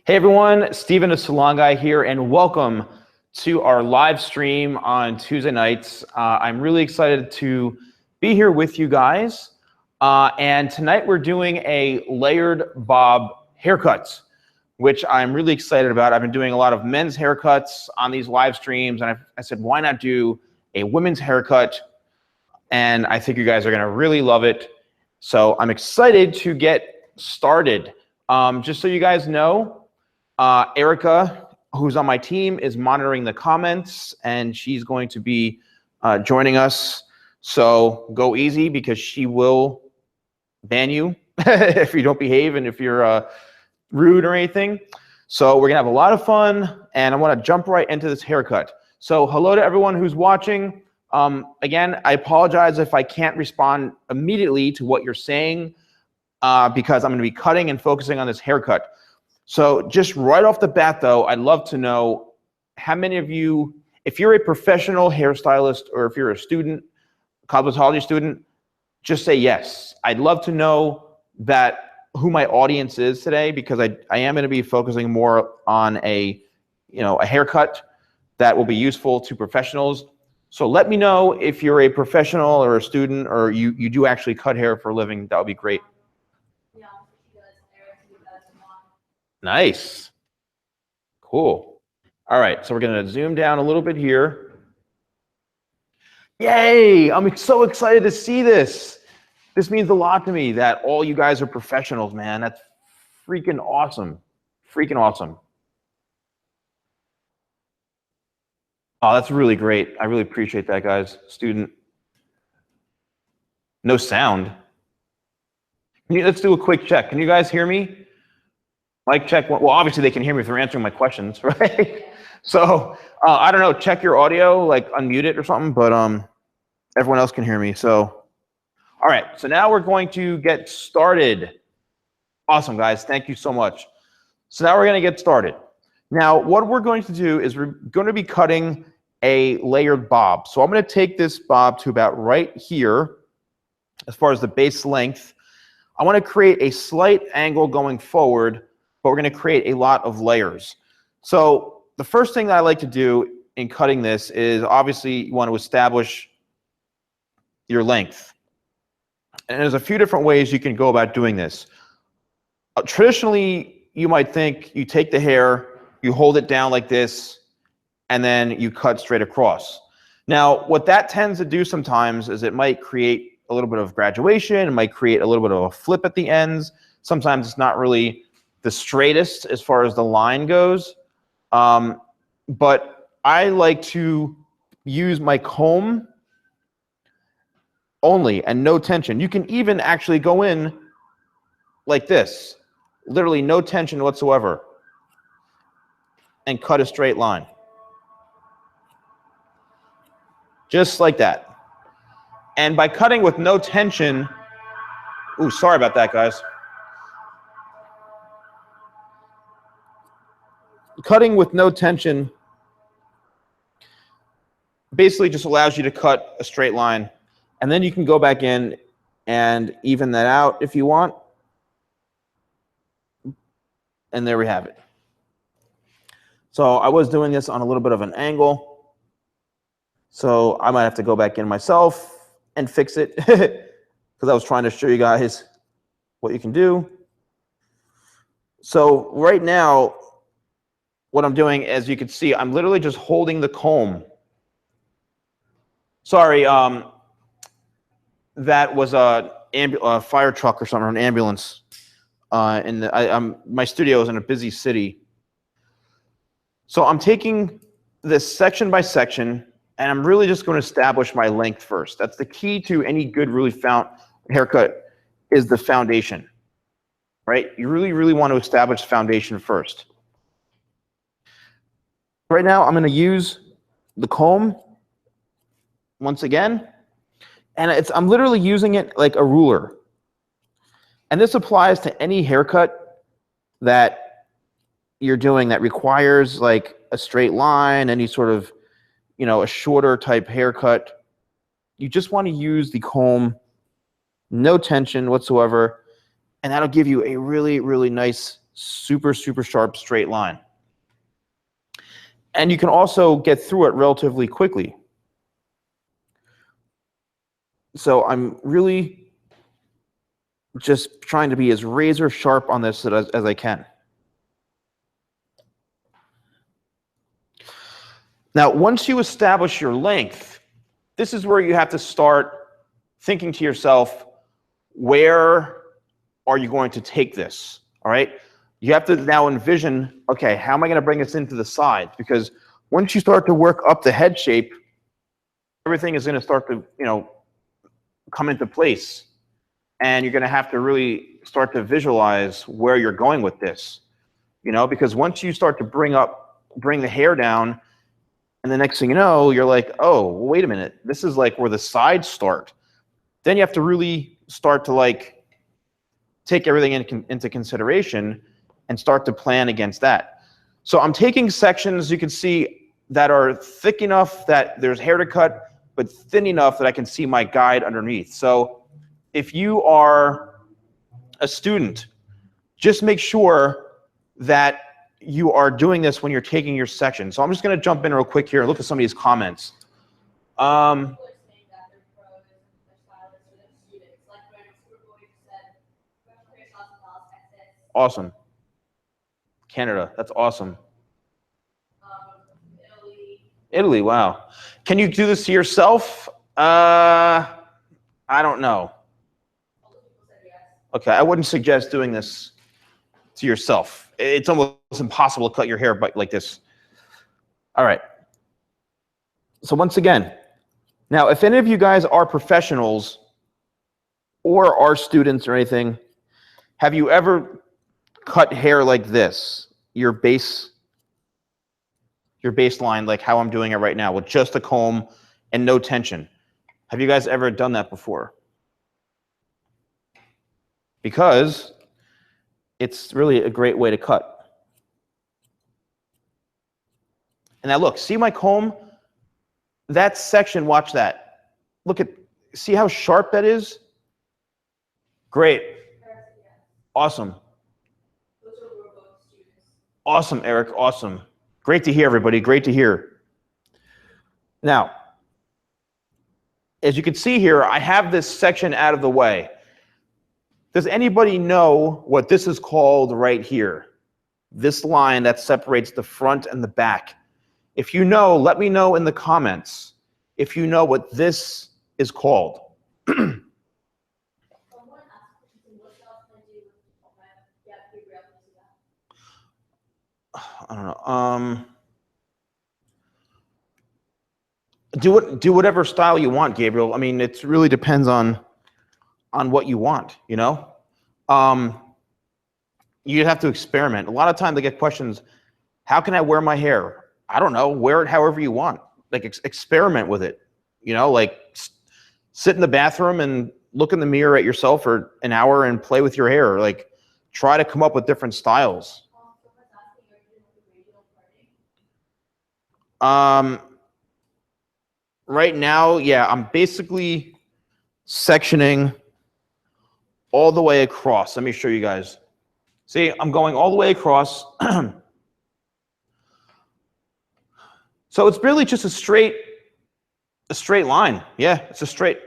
Hey everyone, Steven the Salon Guy here, and welcome to our live stream on Tuesday nights. I'm really excited to be here with you guys. And tonight we're doing a layered bob haircuts, which I'm really excited about. I've been doing a lot of men's haircuts on these live streams, and I said, why not do a women's haircut? And I think you guys are gonna really love it. So I'm excited to get started. Just so you guys know, Erica, who's on my team, is monitoring the comments, and she's going to be joining us. So go easy, because she will ban you if you don't behave and if you're rude or anything. So we're gonna have a lot of fun, and I want to jump right into this haircut. So hello to everyone who's watching. Again, I apologize if I can't respond immediately to what you're saying, because I'm going to be cutting and focusing on this haircut. So just right off the bat, though, I'd love to know how many of you, if you're a professional hairstylist or if you're a student, cosmetology student, just say yes. I'd love to know who my audience is today, because I am going to be focusing more on a haircut that will be useful to professionals. So let me know if you're a professional or a student, or you do actually cut hair for a living. That would be great. Nice. Cool. All right, so we're going to zoom down a little bit here. Yay! I'm so excited to see this. This means a lot to me that all you guys are professionals, man. That's freaking awesome. Freaking awesome. Oh, that's really great. I really appreciate that, guys. Student. No sound. Let's do a quick check. Can you guys hear me? Mic check. Well, obviously they can hear me if they're answering my questions, right? So I don't know. Check your audio, like unmute it or something. But everyone else can hear me. So all right. So now we're going to get started. Awesome, guys. Thank you so much. So now we're going to get started. Now what we're going to do is we're going to be cutting a layered bob. So I'm going to take this bob to about right here, as far as the base length. I want to create a slight angle going forward, but we're going to create a lot of layers. So the first thing that I like to do in cutting this is, obviously, you want to establish your length. And there's a few different ways you can go about doing this. Traditionally, you might think you take the hair, you hold it down like this, and then you cut straight across. Now, what that tends to do sometimes is it might create a little bit of graduation, it might create a little bit of a flip at the ends. Sometimes it's not really the straightest as far as the line goes. But I like to use my comb only and no tension. You can even actually go in like this, literally no tension whatsoever, and cut a straight line. Just like that. And by cutting with no tension, ooh, sorry about that, guys. Cutting with no tension basically just allows you to cut a straight line, and then you can go back in and even that out if you want. And there we have it. So I was doing this on a little bit of an angle, so I might have to go back in myself and fix it, because I was trying to show you guys what you can do. So right now, what I'm doing, as you can see, I'm literally just holding the comb. Sorry, that was a fire truck or something, or an ambulance. My studio is in a busy city. So I'm taking this section by section, and I'm really just going to establish my length first. That's the key to any good, really haircut, is the foundation, right? You really, really want to establish foundation first. Right now, I'm going to use the comb once again, and I'm literally using it like a ruler. And this applies to any haircut that you're doing that requires like a straight line, any sort of, a shorter type haircut. You just want to use the comb, no tension whatsoever, and that'll give you a really, really nice super, super sharp straight line. And you can also get through it relatively quickly. So I'm really just trying to be as razor sharp on this as I can. Now, once you establish your length, this is where you have to start thinking to yourself, where are you going to take this? All right. You have to now envision, okay, how am I going to bring this into the sides? Because once you start to work up the head shape, everything is going to start to, come into place. And you're going to have to really start to visualize where you're going with this, because once you start to bring the hair down, and the next thing you know, you're like, oh, wait a minute, this is like where the sides start. Then you have to really start to take everything into consideration and start to plan against that. So I'm taking sections, you can see, that are thick enough that there's hair to cut, but thin enough that I can see my guide underneath. So if you are a student, just make sure that you are doing this when you're taking your section. So I'm just going to jump in real quick here and look at some of these comments. Awesome. Canada, that's awesome. Italy, wow. Can you do this to yourself? I don't know. Okay, I wouldn't suggest doing this to yourself. It's almost impossible to cut your hair like this. All right. So once again, now if any of you guys are professionals or are students or anything, have you ever cut hair like this? Your baseline, like how I'm doing it right now, with just a comb and no tension. Have you guys ever done that before? Because it's really a great way to cut. And now look, see my comb? That section, watch that. See how sharp that is? Great. Awesome. Awesome, Eric, awesome. Great to hear, everybody, great to hear. Now, as you can see here, I have this section out of the way. Does anybody know what this is called right here? This line that separates the front and the back. If you know, let me know in the comments if you know what this is called. I don't know. Do whatever style you want, Gabriel. I mean, it really depends on what you want, you have to experiment. A lot of times they get questions, how can I wear my hair? I don't know, wear it however you want. Like experiment with it, sit in the bathroom and look in the mirror at yourself for an hour and play with your hair. Like try to come up with different styles. Right now, yeah, I'm basically sectioning all the way across. Let me show you guys. See, I'm going all the way across. So it's really just a straight line. Yeah, it's a straight.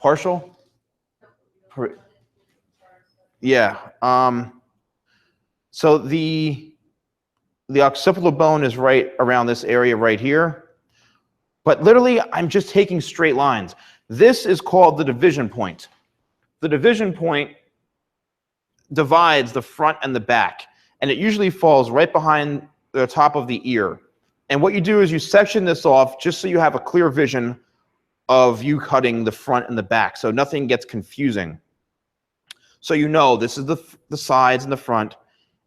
Partial? Yeah. So the occipital bone is right around this area right here. But literally, I'm just taking straight lines. This is called the division point. The division point divides the front and the back, and it usually falls right behind the top of the ear. And what you do is you section this off just so you have a clear vision of you cutting the front and the back, so nothing gets confusing. So this is the sides and the front,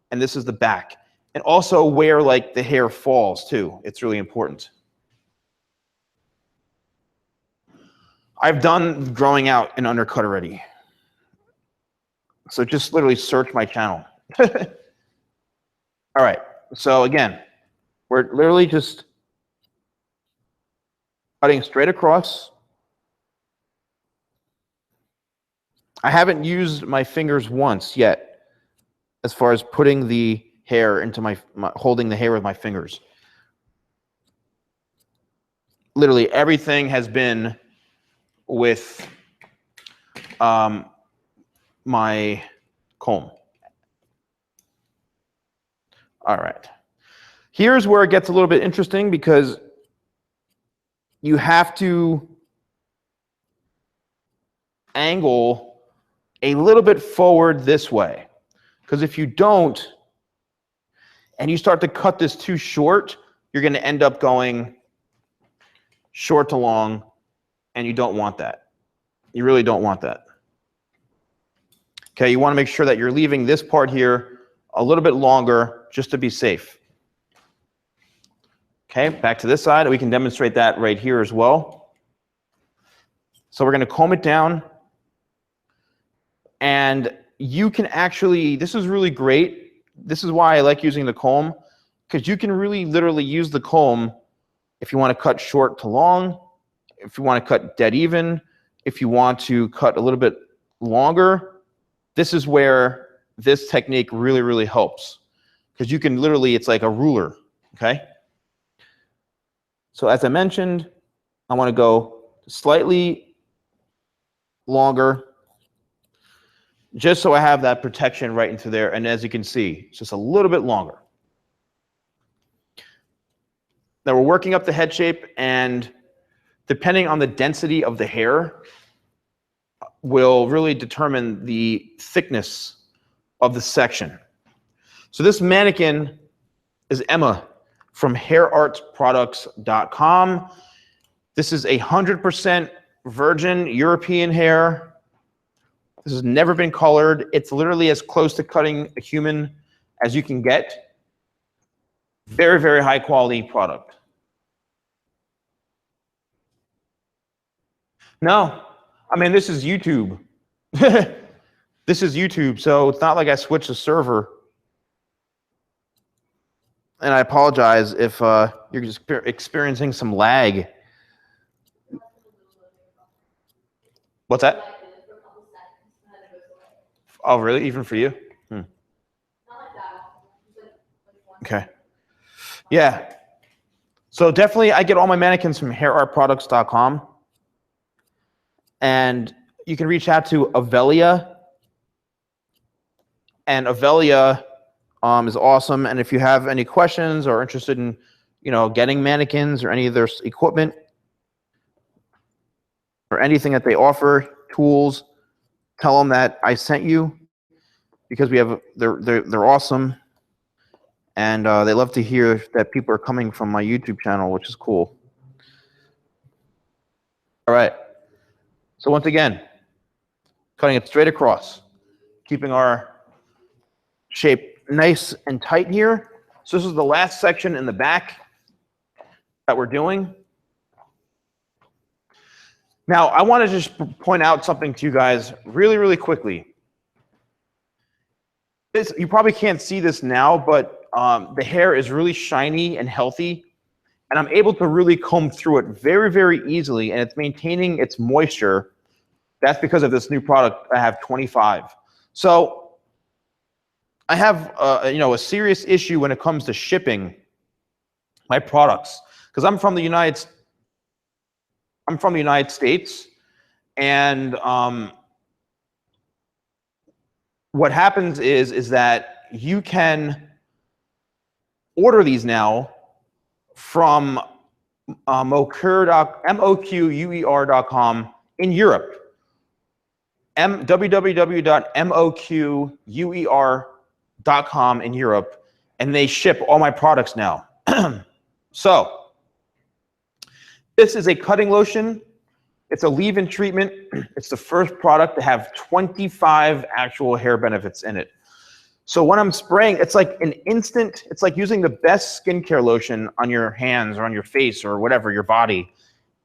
and this is the back. And also where the hair falls too. It's really important. I've done growing out an undercut already. So just literally search my channel. All right, so again, we're literally just cutting straight across. I haven't used my fingers once yet. as far as putting the hair into holding the hair with my fingers. Literally everything has been with my comb. All right. Here's where it gets a little bit interesting because you have to angle a little bit forward this way. Because if you don't, and you start to cut this too short, you're going to end up going short to long, and you don't want that. You really don't want that. Okay, you want to make sure that you're leaving this part here a little bit longer just to be safe. Okay, back to this side. We can demonstrate that right here as well. So we're going to comb it down. And you can actually, this is really great. This is why I like using the comb, because you can really literally use the comb if you want to cut short to long, if you want to cut dead even, if you want to cut a little bit longer. This is where this technique really, really helps, because you can literally, it's like a ruler, okay? So as I mentioned, I want to go slightly longer, just so I have that protection right into there. And as you can see, it's just a little bit longer. Now we're working up the head shape, and depending on the density of the hair will really determine the thickness of the section. So this mannequin is Emma from hairartproducts.com. This is 100% virgin European hair. This has never been colored. It's literally as close to cutting a human as you can get. Very, very high quality product. No, I mean, this is YouTube. This is YouTube, so it's not like I switched the server. And I apologize if you're just experiencing some lag. What's that? Oh, really? Even for you? Okay. Yeah. So definitely, I get all my mannequins from hairartproducts.com. And you can reach out to Avelia. And Avelia is awesome. And if you have any questions or interested in, getting mannequins or any of their equipment or anything that they offer, tools, tell them that I sent you, because they're awesome. And they love to hear that people are coming from my YouTube channel, which is cool. All right. So once again, cutting it straight across, keeping our shape nice and tight here. So this is the last section in the back that we're doing. Now, I want to just point out something to you guys really, really quickly. You probably can't see this now, but the hair is really shiny and healthy. And I'm able to really comb through it very, very easily, and it's maintaining its moisture. That's because of this new product. I have 25. So I have a serious issue when it comes to shipping my products, because I'm from the United States, and what happens is that you can order these now from moqueur.com in Europe. www.moqueur.com in Europe, and they ship all my products now. So this is a cutting lotion. It's a leave-in treatment. It's the first product to have 25 actual hair benefits in it. So when I'm spraying, it's like an instant, it's like using the best skincare lotion on your hands or on your face or whatever, your body.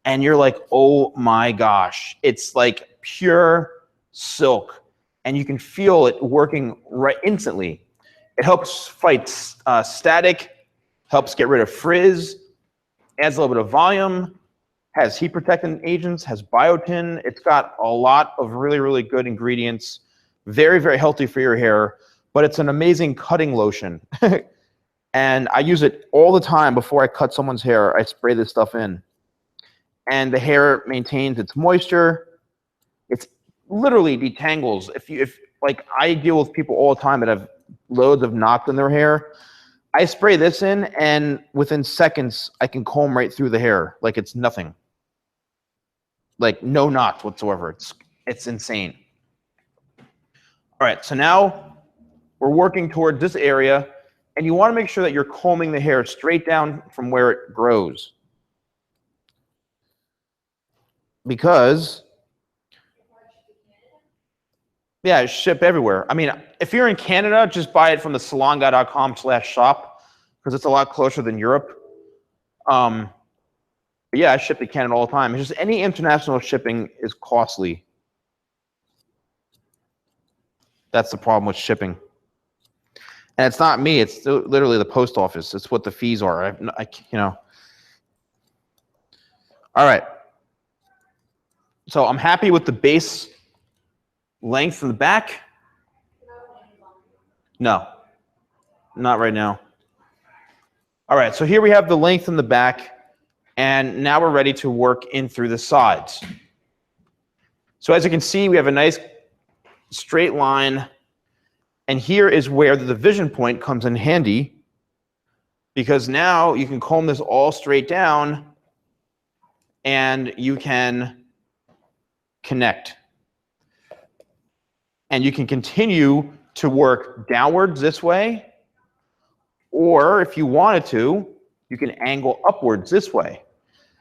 And you're like, oh my gosh, it's like pure silk. And you can feel it working right instantly. It helps fight static, helps get rid of frizz, adds a little bit of volume, has heat protectant agents, has biotin. It's got a lot of really, really good ingredients. Very, very healthy for your hair. but it's an amazing cutting lotion. And I use it all the time before I cut someone's hair. I spray this stuff in. And the hair maintains its moisture. It's literally detangles. If like I deal with people all the time that have loads of knots in their hair, I spray this in, and within seconds, I can comb right through the hair like it's nothing. Like no knots whatsoever. It's insane. All right, so now we're working toward this area, and you want to make sure that you're combing the hair straight down from where it grows. Because, yeah, it's shipped everywhere. I mean, if you're in Canada, just buy it from TheSalonGuy.com/shop because it's a lot closer than Europe. But yeah, I ship to Canada all the time. It's just any international shipping is costly. That's the problem with shipping. And it's not me. It's literally the post office. It's what the fees are. You know. All right. So I'm happy with the base length in the back. No, not right now. All right. So here we have the length in the back, and now we're ready to work in through the sides. So as you can see, we have a nice straight line. And here is where the division point comes in handy, because now you can comb this all straight down and you can connect. And you can continue to work downwards this way, or if you wanted to, you can angle upwards this way.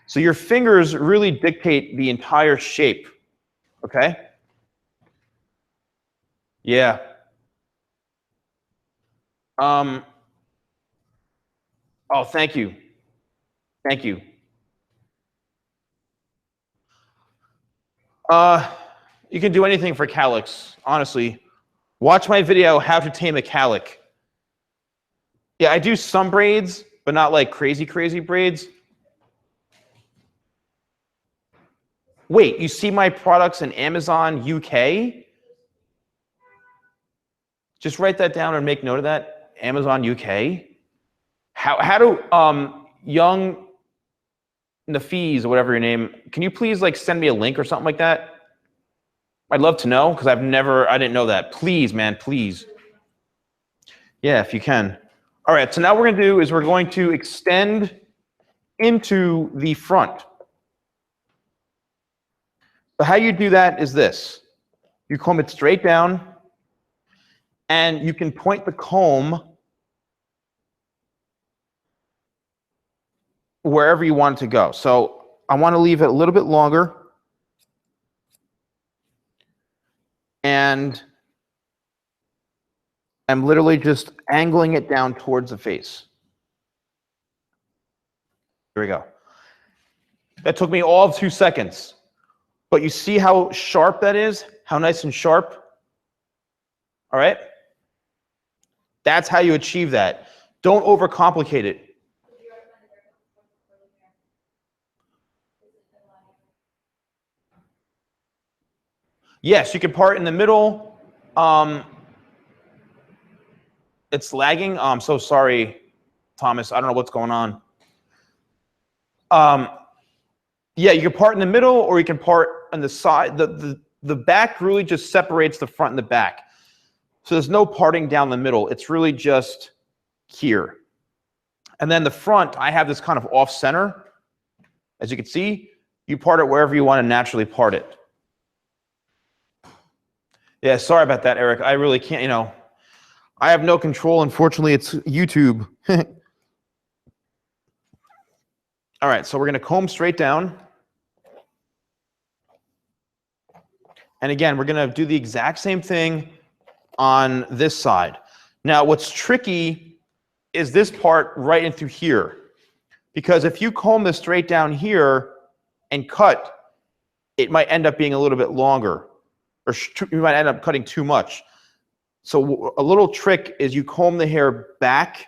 So your fingers really dictate the entire shape, okay? Yeah. Oh, thank you. Thank you. You can do anything for cowlicks, honestly. Watch my video, How to Tame a Cowlick. Yeah, I do some braids, but not like crazy, crazy braids. Wait, you see my products in Amazon UK? Just write that down and make note of that. Amazon UK. How do young Nafees or whatever your name, can you please like send me a link or something like that? I'd love to know because I didn't know that. Please, man, please. Yeah, if you can. All right, so now what we're going to do is we're going to extend into the front. So how you do that is this. You comb it straight down, and you can point the comb wherever you want it to go. So I want to leave it a little bit longer. And I'm literally just angling it down towards the face. Here we go. That took me all of 2 seconds. But you see how sharp that is? How nice and sharp? All right? That's how you achieve that. Don't overcomplicate it. Yes, you can part in the middle. It's lagging. I'm so sorry, Thomas. I don't know what's going on. Yeah, you can part in the middle, or you can part on the side. The back really just separates the front and the back. So there's no parting down the middle. It's really just here. And then the front, I have this kind of off center. As you can see, you part it wherever you want to naturally part it. Yeah, sorry about that, Eric. I really can't, you know, I have no control. Unfortunately, it's YouTube. All right, so we're going to comb straight down. And again, we're going to do the exact same thing on this side. Now, what's tricky is this part right in through here. Because if you comb this straight down here and cut, it might end up being a little bit longer. Or you might end up cutting too much. So a little trick is you comb the hair back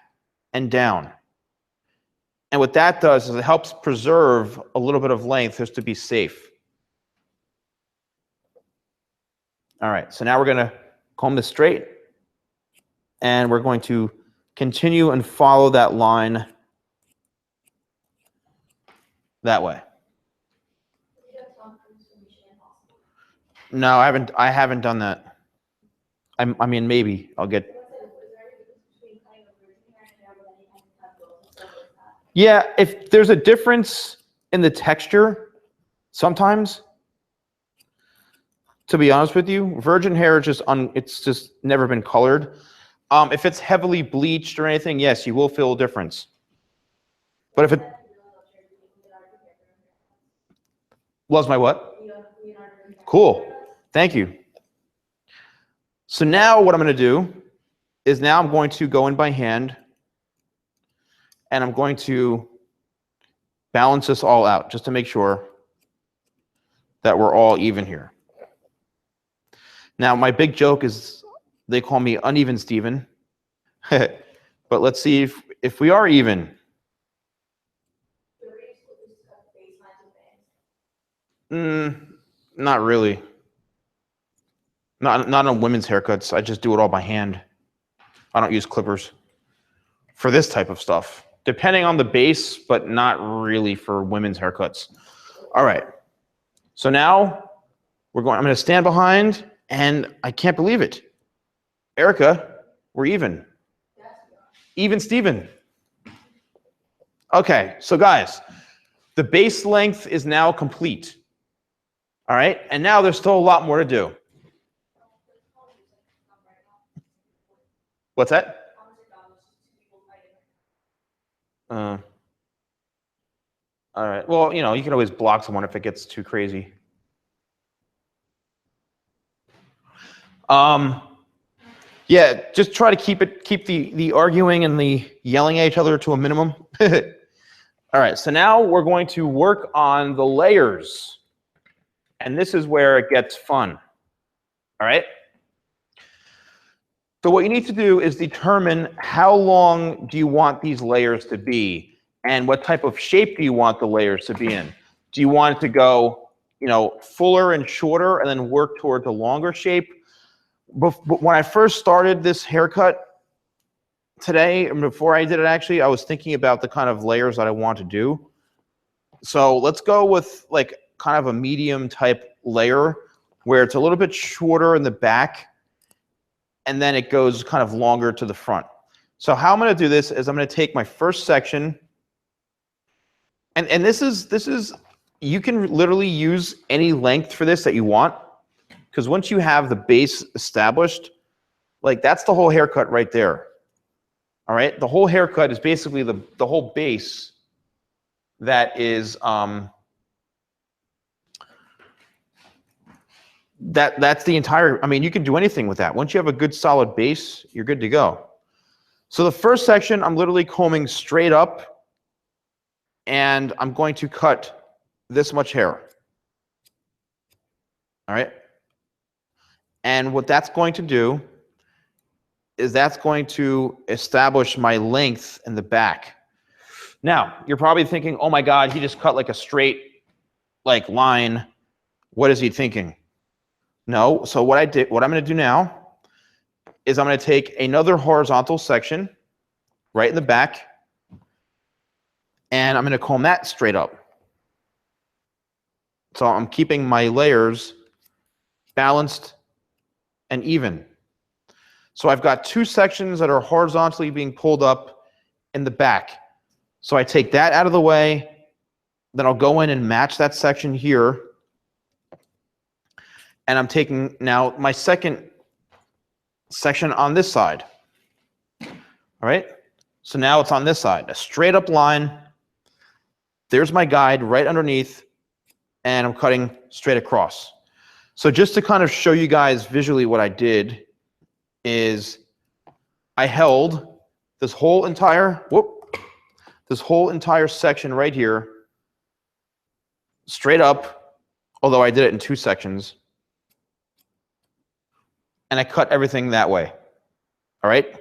and down. And what that does is it helps preserve a little bit of length just to be safe. All right, so now we're going to comb this straight. And we're going to continue and follow that line that way. No, I haven't done that. I mean, maybe I'll get. Yeah, if there's a difference in the texture, sometimes, to be honest with you, virgin hair is just it's just never been colored. If it's heavily bleached or anything, yes, you will feel a difference. But if it was my what? Cool. Thank you. So now what I'm going to do is now I'm going to go in by hand and I'm going to balance this all out just to make sure that we're all even here. Now, my big joke is they call me Uneven Steven. But let's see if we are even. Not really. Not on women's haircuts. I just do it all by hand. I don't use clippers for this type of stuff. Depending on the base, but not really for women's haircuts. All right. So now I'm going to stand behind, and I can't believe it. Erica, we're even. Even Steven. Okay, so guys, the base length is now complete. All right, and now there's still a lot more to do. What's that? All right, well, you know, you can always block someone if it gets too crazy. Yeah, just try to keep the arguing and the yelling at each other to a minimum. All right, so now we're going to work on the layers. And this is where it gets fun. All right? So what you need to do is determine how long do you want these layers to be and what type of shape do you want the layers to be in. Do you want it to go, you know, fuller and shorter and then work towards a longer shape? But when I first started this haircut today, and before I did it actually, I was thinking about the kind of layers that I want to do. So let's go with like kind of a medium type layer where it's a little bit shorter in the back and then it goes kind of longer to the front. So how I'm going to do this is I'm going to take my first section, and this is you can literally use any length for this that you want, because once you have the base established, like that's the whole haircut right there. All right, the whole haircut is basically the whole base that is that's the entire, I mean, you can do anything with that. Once you have a good solid base, you're good to go. So the first section, I'm literally combing straight up, and I'm going to cut this much hair. All right? And what that's going to do is that's going to establish my length in the back. Now, you're probably thinking, oh my God, he just cut like a straight like line. What is he thinking? No, so what I'm going to do now is I'm going to take another horizontal section right in the back, and I'm going to comb that straight up. So I'm keeping my layers balanced and even. So I've got two sections that are horizontally being pulled up in the back. So I take that out of the way, then I'll go in and match that section here. And I'm taking now my second section on this side. All right? So now it's on this side, a straight up line. There's my guide right underneath, and I'm cutting straight across. So just to kind of show you guys visually what I did is I held this whole entire, section right here straight up, although I did it in two sections. And I cut everything that way. All right?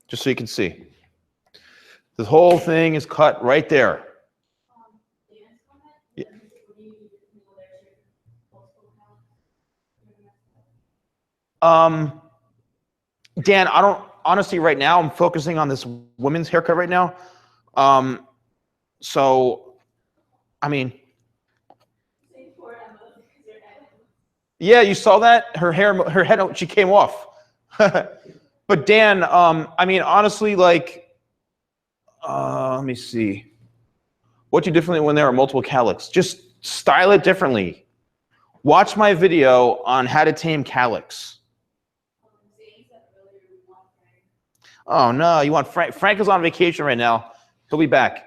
Just so you can see. This whole thing is cut right there. Yeah. Dan, honestly, right now, I'm focusing on this woman's haircut right now. So, I mean, yeah, you saw that? Her head, she came off. But Dan, I mean, honestly, like, let me see. What do differently when there are multiple calyx? Just style it differently. Watch my video on how to tame calyx. Oh no, you want Frank? Frank is on vacation right now. He'll be back.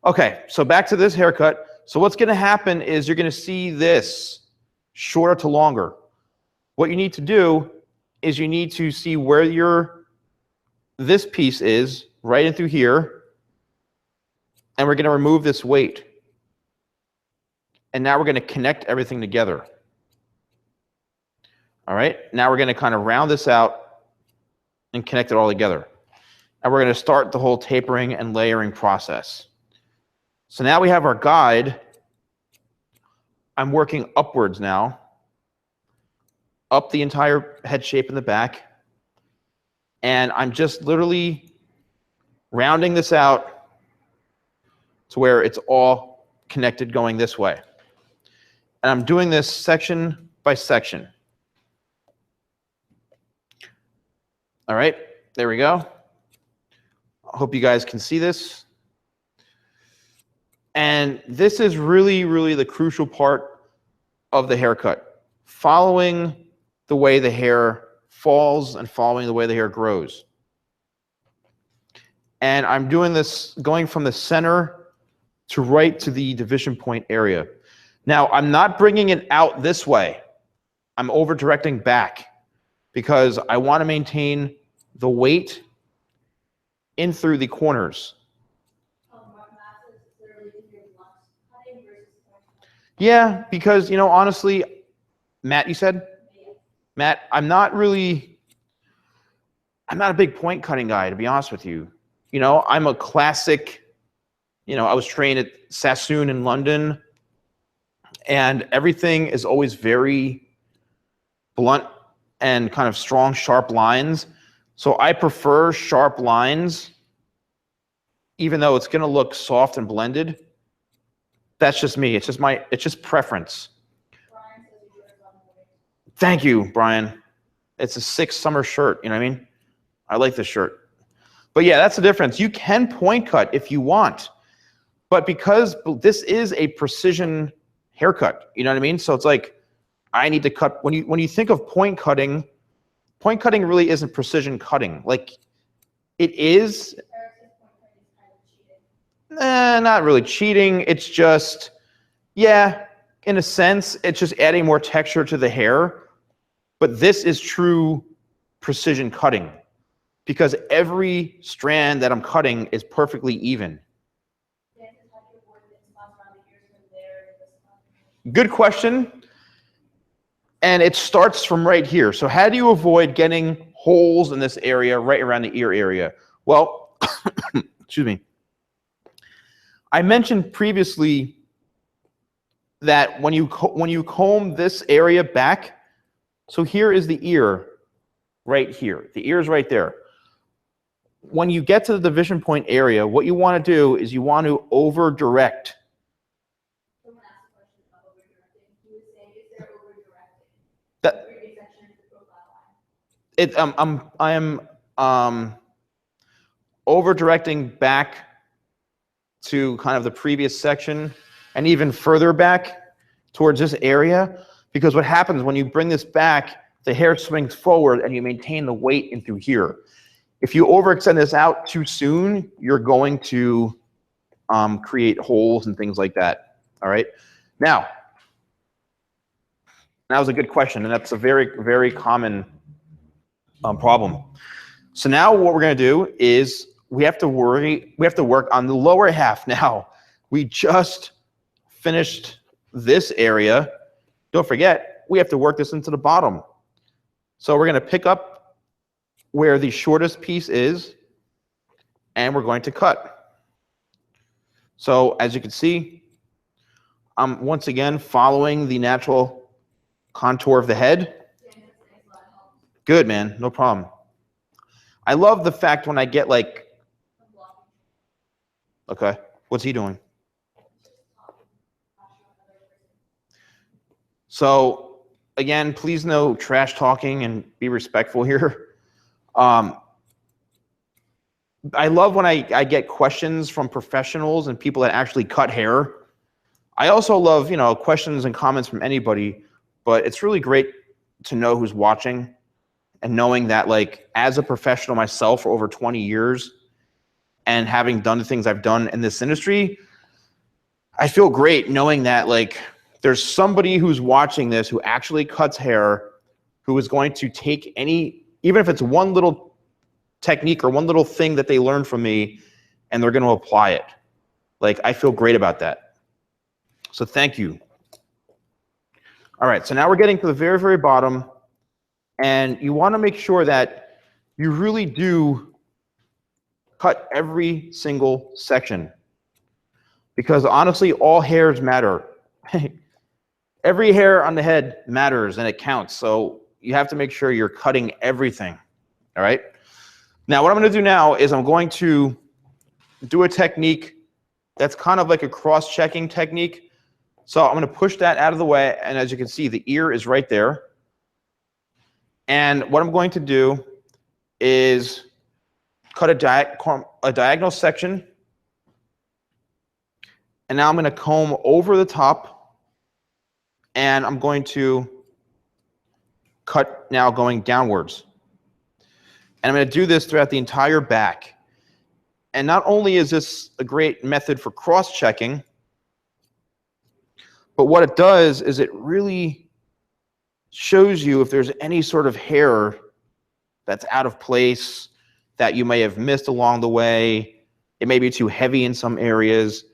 Okay, so back to this haircut. So what's going to happen is you're going to see this shorter to longer. What you need to do is you need to see where this piece is, right in through here, and we're going to remove this weight. And now we're going to connect everything together. All right, now we're going to kind of round this out and connect it all together. And we're going to start the whole tapering and layering process. So now we have our guide. I'm working upwards now, up the entire head shape in the back. And I'm just literally rounding this out to where it's all connected going this way. And I'm doing this section by section. All right, there we go. I hope you guys can see this. And this is really, really the crucial part of the haircut. Following the way the hair falls and following the way the hair grows. And I'm doing this going from the center to right to the division point area. Now, I'm not bringing it out this way. I'm over directing back because I want to maintain the weight in through the corners. Yeah, because, you know, honestly, Matt, you said? Matt, I'm not a big point cutting guy, to be honest with you. You know, I'm a classic, you know, I was trained at Sassoon in London, and everything is always very blunt and kind of strong, sharp lines. So I prefer sharp lines, even though it's going to look soft and blended. That's just me. It's just preference. Thank you, Brian. It's a 6 summer shirt, you know what I mean? I like this shirt. But yeah, that's the difference. You can point cut if you want, but because this is a precision haircut, you know what I mean? So it's like, I need to cut, when you think of point cutting really isn't precision cutting. Like, it is, not really cheating. It's just, yeah, in a sense, it's just adding more texture to the hair. But this is true precision cutting because every strand that I'm cutting is perfectly even. Good question. And it starts from right here. So how do you avoid getting holes in this area right around the ear area? Well, excuse me. I mentioned previously that when you comb this area back, so here is the ear right here. The ear is right there. When you get to the division point area, what you want to do is you want to over direct. I am over directing back to kind of the previous section and even further back towards this area, because what happens when you bring this back, the hair swings forward and you maintain the weight in through here. If you overextend this out too soon, you're going to create holes and things like that. All right. Now, that was a good question, and that's a very, very common problem. So now what we're going to do is we have to work on the lower half now. We just finished this area. Don't forget, we have to work this into the bottom. So we're going to pick up where the shortest piece is, and we're going to cut. So as you can see, I'm once again following the natural contour of the head. Good, man, no problem. I love the fact when I get like, okay, what's he doing? So again, please no trash talking and be respectful here. I love when I get questions from professionals and people that actually cut hair. I also love, you know, questions and comments from anybody, but it's really great to know who's watching and knowing that, like, as a professional myself for over 20 years and having done the things I've done in this industry, I feel great knowing that, like, there's somebody who's watching this who actually cuts hair, who is going to take any, even if it's one little technique or one little thing that they learned from me, and they're going to apply it. Like, I feel great about that. So thank you. All right, so now we're getting to the very, very bottom, and you want to make sure that you really do cut every single section, because honestly, all hairs matter. Every hair on the head matters and it counts, so you have to make sure you're cutting everything. All right? Now, what I'm going to do now is I'm going to do a technique that's kind of like a cross-checking technique. So I'm going to push that out of the way, and as you can see, the ear is right there. And what I'm going to do is cut a diagonal section, and now I'm going to comb over the top, and I'm going to cut now going downwards. And I'm going to do this throughout the entire back. And not only is this a great method for cross-checking, but what it does is it really shows you if there's any sort of hair that's out of place that you may have missed along the way. It may be too heavy in some areas.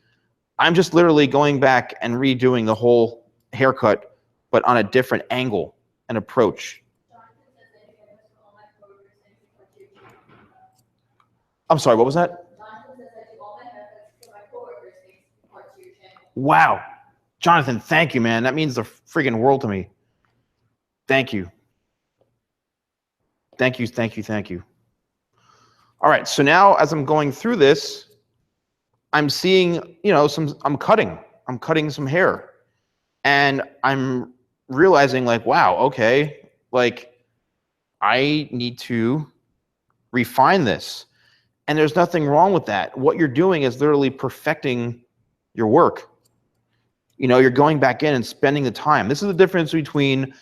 I'm just literally going back and redoing the whole haircut, but on a different angle and approach. I'm sorry, what was that? Wow. Jonathan, thank you, man. That means the friggin' world to me. Thank you. Thank you, thank you, thank you. All right, so now as I'm going through this, I'm seeing, you know, I'm cutting some hair. And I'm realizing, like, wow, okay, like, I need to refine this. And there's nothing wrong with that. What you're doing is literally perfecting your work. You know, you're going back in and spending the time. This is the difference between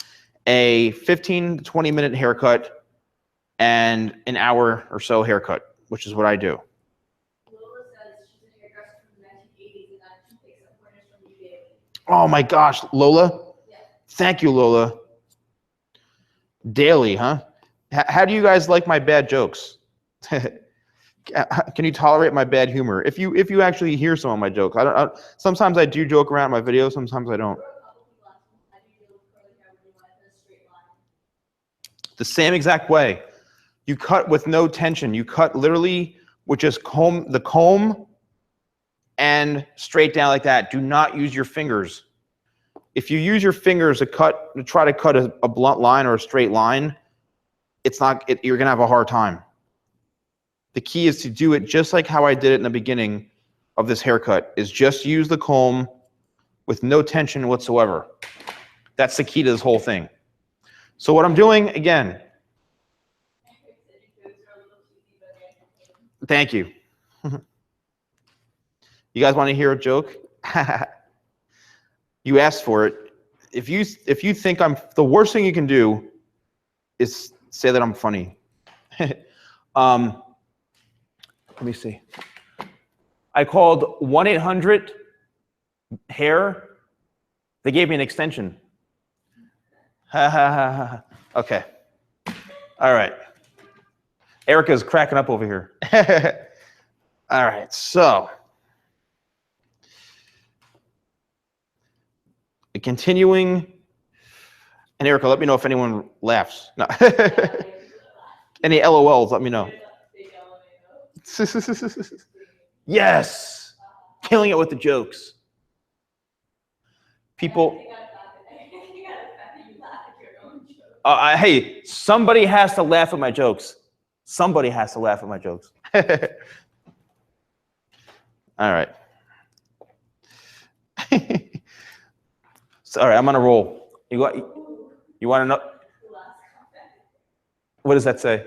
a 15 to 20 minute haircut and an hour or so haircut, which is what I do. Lola says she's a hairdresser from the 1980s and that she takes up pointers from you daily. Oh my gosh, Lola? Yeah. Thank you, Lola. Daily, huh? How do you guys like my bad jokes? Can you tolerate my bad humor? If you actually hear some of my jokes, sometimes I do joke around my videos, sometimes I don't. The same exact way. You cut with no tension. You cut literally with just the comb and straight down like that. Do not use your fingers. If you use your fingers to try to cut a blunt line or a straight line, you're gonna have a hard time. The key is to do it just like how I did it in the beginning of this haircut, is just use the comb with no tension whatsoever. That's the key to this whole thing. So what I'm doing, again, thank you. You guys want to hear a joke? You asked for it. If you think the worst thing you can do is say that I'm funny. Let me see. I called 1-800-HAIR. They gave me an extension. Okay. All right. Erica's cracking up over here. All right, so continuing. And Erica, let me know if anyone laughs. No. Any LOLs, let me know. Yes, killing it with the jokes. People. Hey, somebody has to laugh at my jokes. Somebody has to laugh at my jokes. All right. Sorry, I'm on a roll. You want to know? What does that say?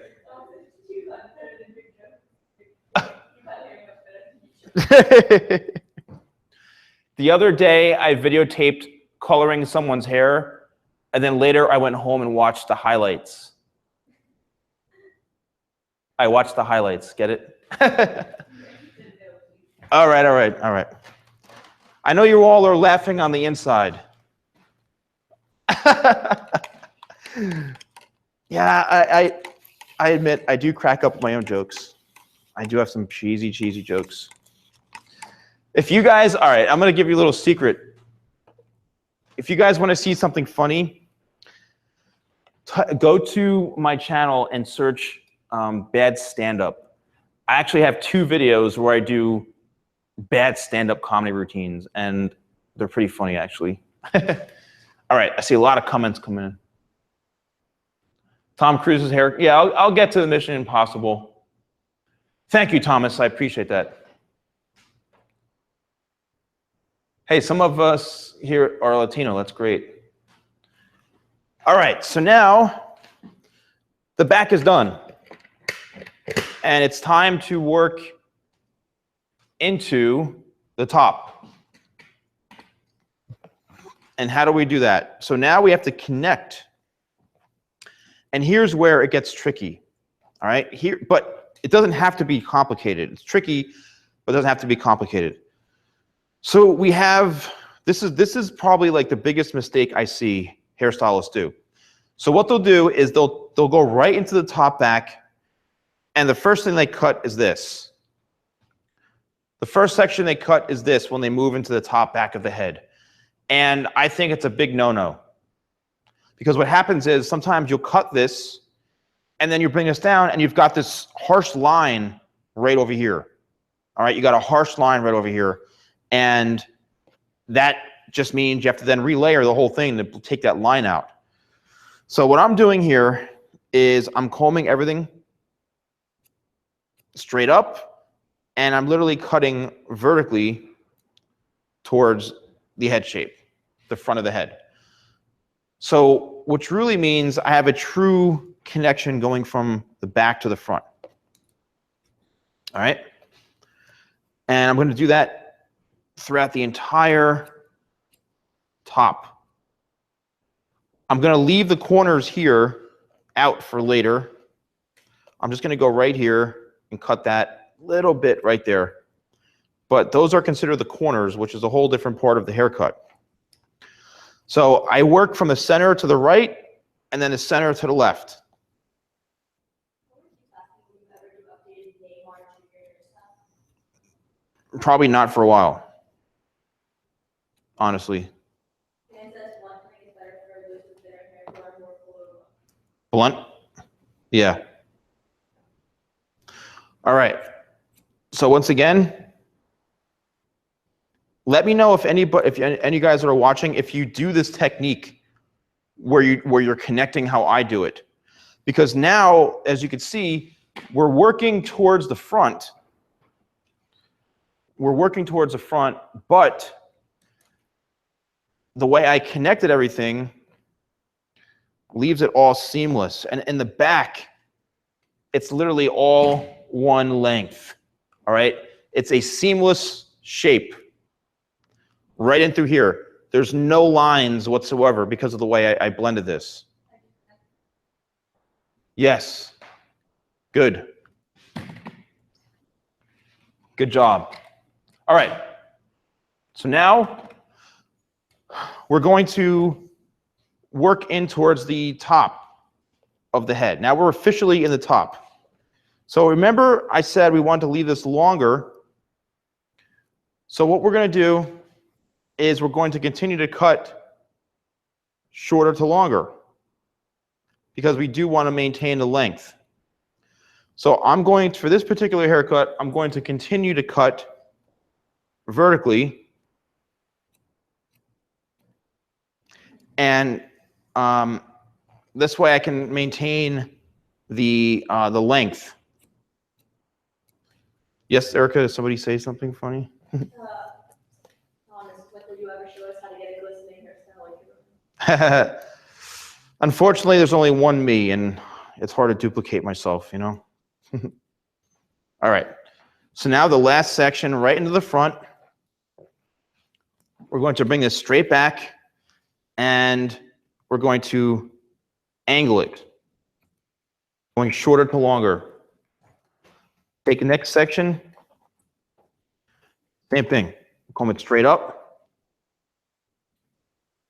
The other day, I videotaped coloring someone's hair, and then later I went home and watched the highlights. I watched the highlights. Get it? All right, all right, all right. I know you all are laughing on the inside. Yeah, I admit I do crack up my own jokes. I do have some cheesy jokes. If you guys, all right, I'm going to give you a little secret. If you guys want to see something funny, go to my channel and search bad stand-up. I actually have 2 videos where I do bad stand-up comedy routines, and they're pretty funny, actually. All right, I see a lot of comments coming in. Tom Cruise's hair. Yeah, I'll get to the Mission Impossible. Thank you, Thomas. I appreciate that. Hey, some of us here are Latino. That's great. All right, so now the back is done. And it's time to work into the top. And how do we do that? So now we have to connect. And here's where it gets tricky. All right, here, but it doesn't have to be complicated. It's tricky, but it doesn't have to be complicated. So we have, this is probably like the biggest mistake I see hairstylists do. So what they'll do is they'll go right into the top back, and the first thing they cut is this. The first section they cut is this when they move into the top back of the head. And I think it's a big no-no. Because what happens is sometimes you'll cut this, and then you bring this down, and you've got this harsh line right over here. All right, you got a harsh line right over here. And that just means you have to then relayer the whole thing to take that line out. So what I'm doing here is I'm combing everything straight up, and I'm literally cutting vertically towards the head shape, the front of the head. So which really means I have a true connection going from the back to the front. All right? And I'm going to do that throughout the entire top. I'm going to leave the corners here out for later. I'm just going to go right here and cut that little bit right there. But those are considered the corners, which is a whole different part of the haircut. So I work from the center to the right, and then the center to the left. Probably not for a while. Honestly. Blunt? Yeah. All right. So once again, let me know if any of you guys that are watching, if you do this technique where you're connecting how I do it. Because now, as you can see, we're working towards the front. We're working towards the front, but the way I connected everything leaves it all seamless. And in the back, it's literally all one length. All right? It's a seamless shape right in through here. There's no lines whatsoever because of the way I blended this. Yes. Good. Good job. All right. So now we're going to work in towards the top of the head. Now we're officially in the top. So remember I said we want to leave this longer. So what we're going to do is we're going to continue to cut shorter to longer because we do want to maintain the length. So I'm going to, for this particular haircut, I'm going to continue to cut vertically. And this way I can maintain the length. Yes, Erica, did somebody say something funny? Thomas, when will you ever show us how to get a glistening hairstyle like yours? Unfortunately, there's only one me, and it's hard to duplicate myself, you know? All right. So now the last section, right into the front. We're going to bring this straight back, and we're going to angle it, going shorter to longer. Take the next section. Same thing. Comb it straight up.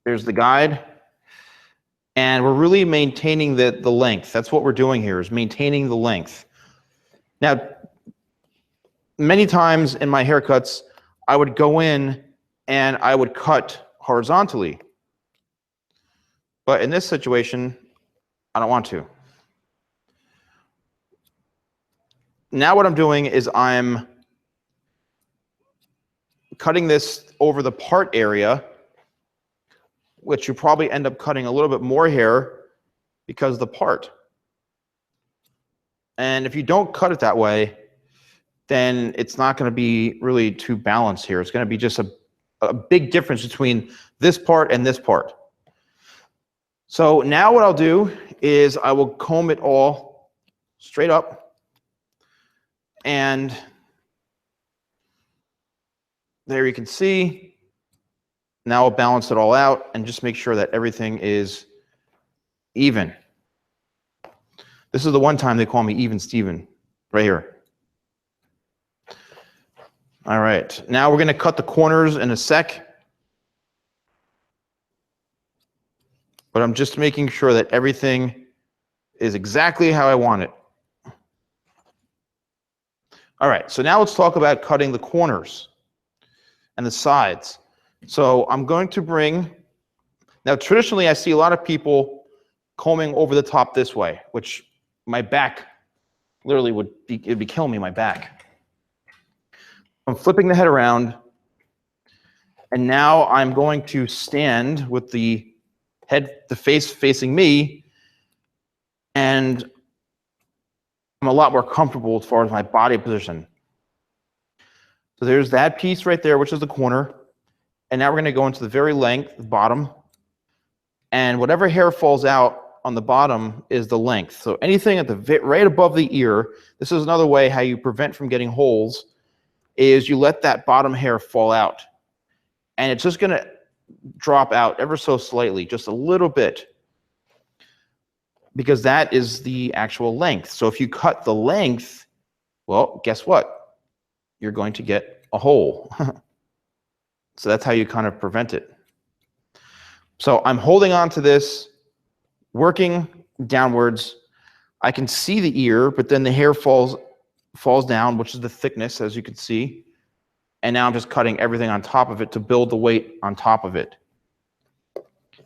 There's the guide. And we're really maintaining the length. That's what we're doing here, is maintaining the length. Now, many times in my haircuts, I would go in and I would cut horizontally. But in this situation, I don't want to. Now what I'm doing is I'm cutting this over the part area, which you probably end up cutting a little bit more hair because of the part. And if you don't cut it that way, then it's not going to be really too balanced here. It's going to be just a big difference between this part and this part. So now what I'll do is I will comb it all straight up, and there you can see. Now I'll balance it all out and just make sure that everything is even. This is the one time they call me Even Steven, right here. All right, now we're going to cut the corners in a sec. But I'm just making sure that everything is exactly how I want it. All right, so now let's talk about cutting the corners and the sides. So I'm going to bring, now traditionally I see a lot of people combing over the top this way, which my back literally it'd be killing me, my back. I'm flipping the head around, and now I'm going to stand with the face facing me, and I'm a lot more comfortable as far as my body position. So there's that piece right there, which is the corner. And now we're going to go into the very length, the bottom. And whatever hair falls out on the bottom is the length. So anything at the right above the ear, this is another way how you prevent from getting holes, is you let that bottom hair fall out. And it's just going to drop out ever so slightly, just a little bit, because that is the actual length. So if you cut the length, well, guess what? You're going to get a hole. So that's how you kind of prevent it. So I'm holding on to this, working downwards. I can see the ear, but then the hair falls down, which is the thickness, as you can see. And now I'm just cutting everything on top of it to build the weight on top of it.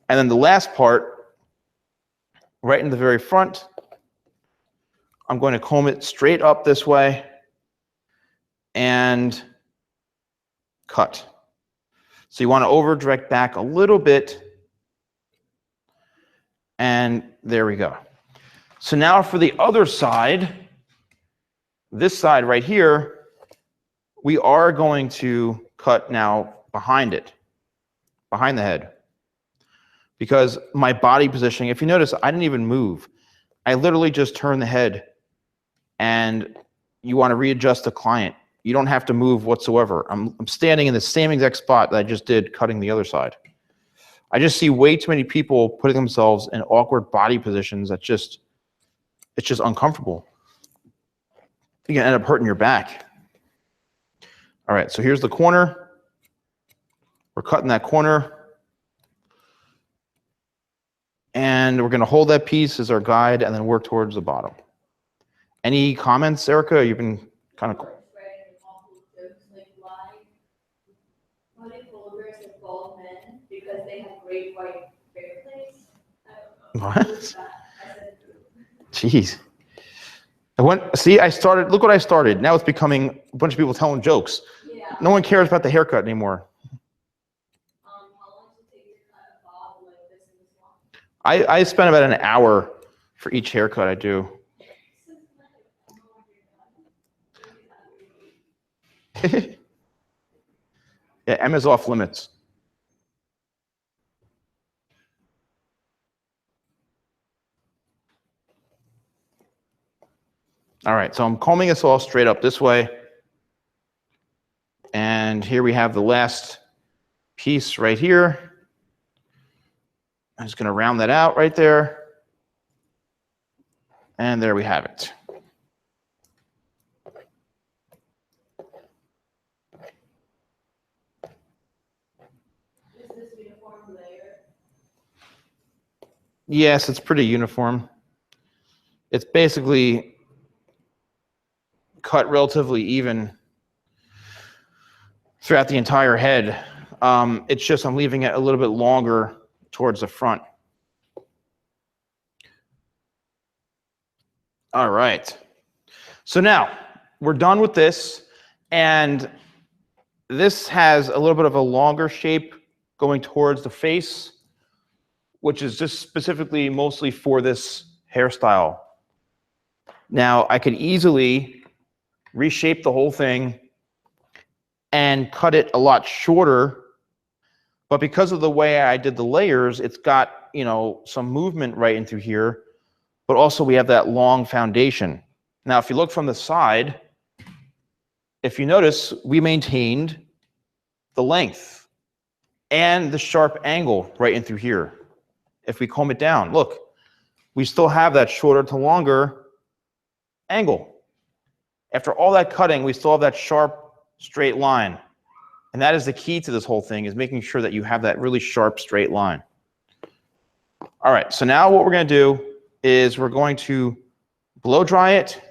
And then the last part, right in the very front, I'm going to comb it straight up this way and cut. So you want to over direct back a little bit, and there we go. So now for the other side, this side right here, we are going to cut now behind it, behind the head. Because my body positioning, if you notice, I didn't even move. I literally just turned the head, and you want to readjust the client. You don't have to move whatsoever. I'm standing in the same exact spot that I just did cutting the other side. I just see way too many people putting themselves in awkward body positions that it's just uncomfortable. You're gonna end up hurting your back. All right, so here's the corner. We're cutting that corner. And we're gonna hold that piece as our guide and then work towards the bottom. Any comments, Erica? You've been kind of... What if boulders of bald men because they have great white hair plates? What? Jeez. I started, look what I started. Now it's becoming a bunch of people telling jokes. Yeah. No one cares about the haircut anymore. How long does it take to cut a bob like this and this long? I spend about an hour for each haircut I do. Yeah, Emma's off limits. All right, so I'm combing this all straight up this way. And here we have the last piece right here. I'm just going to round that out right there. And there we have it. Is this uniform layer? Yes, it's pretty uniform. It's basically cut relatively even throughout the entire head. It's just I'm leaving it a little bit longer towards the front. All right. So now we're done with this, and this has a little bit of a longer shape going towards the face, which is just specifically mostly for this hairstyle. Now I could easily reshape the whole thing and cut it a lot shorter, but because of the way I did the layers, it's got, you know, some movement right into here, but also we have that long foundation. Now, if you look from the side, if you notice, we maintained the length and the sharp angle right in through here. If we comb it down, look, we still have that shorter to longer angle. After all that cutting, we still have that sharp, straight line. And that is the key to this whole thing, is making sure that you have that really sharp, straight line. All right, so now what we're going to do is we're going to blow dry it.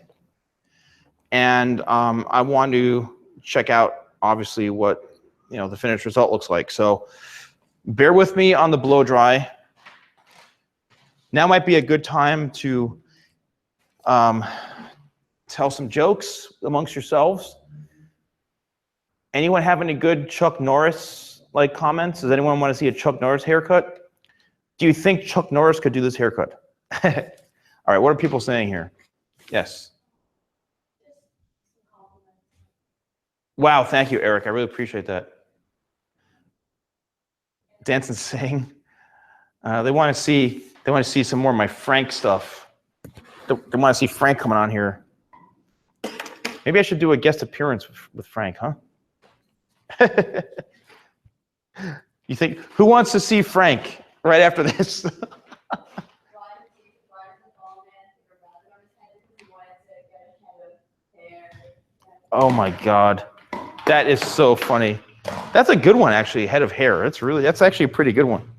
And I want to check out, obviously, what, you know, the finished result looks like. So bear with me on the blow dry. Now might be a good time to tell some jokes amongst yourselves. Anyone have any good Chuck Norris-like comments? Does anyone want to see a Chuck Norris haircut? Do you think Chuck Norris could do this haircut? All right, what are people saying here? Yes. Wow, thank you, Eric. I really appreciate that. Dancing, sing. They want to see some more of my Frank stuff. They want to see Frank coming on here. Maybe I should do a guest appearance with Frank, huh? You think, who wants to see Frank right after this? Oh my God, that is so funny. That's a good one, actually. Head of hair. That's actually a pretty good one.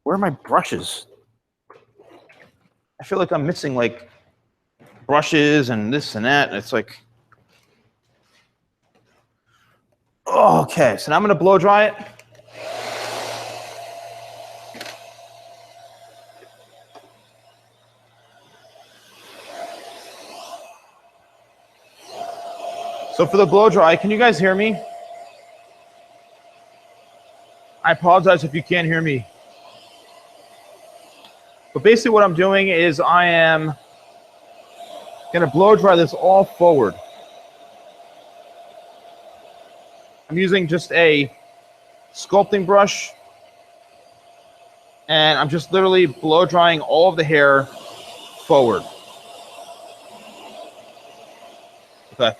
Where are my brushes? I feel like I'm missing like brushes and this and that. And it's like, oh, okay. So now I'm going to blow dry it. So for the blow dry, can you guys hear me? I apologize if you can't hear me. But basically what I'm doing is I am going to blow dry this all forward. I'm using just a sculpting brush, and I'm just literally blow drying all of the hair forward. Okay.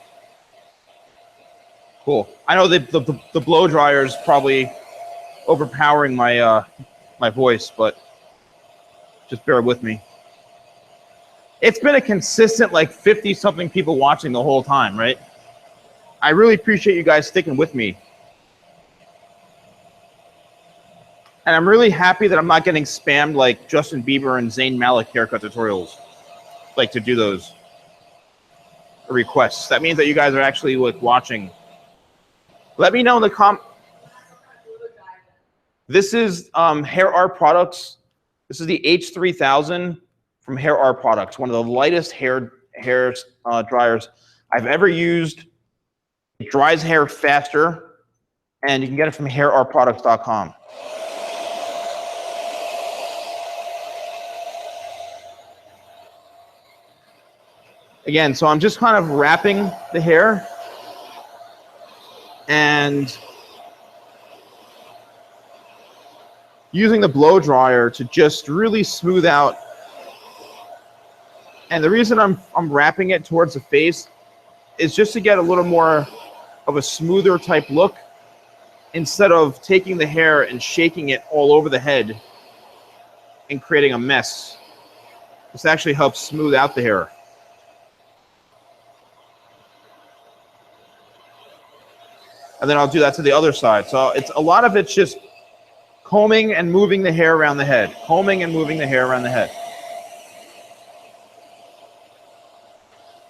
Cool. I know the blow dryer is probably overpowering my my voice, but just bear with me. It's been a consistent like 50-something people watching the whole time, right? I really appreciate you guys sticking with me. And I'm really happy that I'm not getting spammed like Justin Bieber and Zayn Malik haircut tutorials, like to do those requests. That means that you guys are actually like watching. Let me know in the This is Hair Art Products. This is the H3000 from Hair Art Products, one of the lightest hair dryers I've ever used. It dries hair faster, and you can get it from hairartproducts.com. Again, so I'm just kind of wrapping the hair and using the blow dryer to just really smooth out. And the reason I'm wrapping it towards the face is just to get a little more of a smoother type look instead of taking the hair and shaking it all over the head and creating a mess. This actually helps smooth out the hair. And then I'll do that to the other side. So it's a lot of it's just combing and moving the hair around the head. Combing and moving the hair around the head.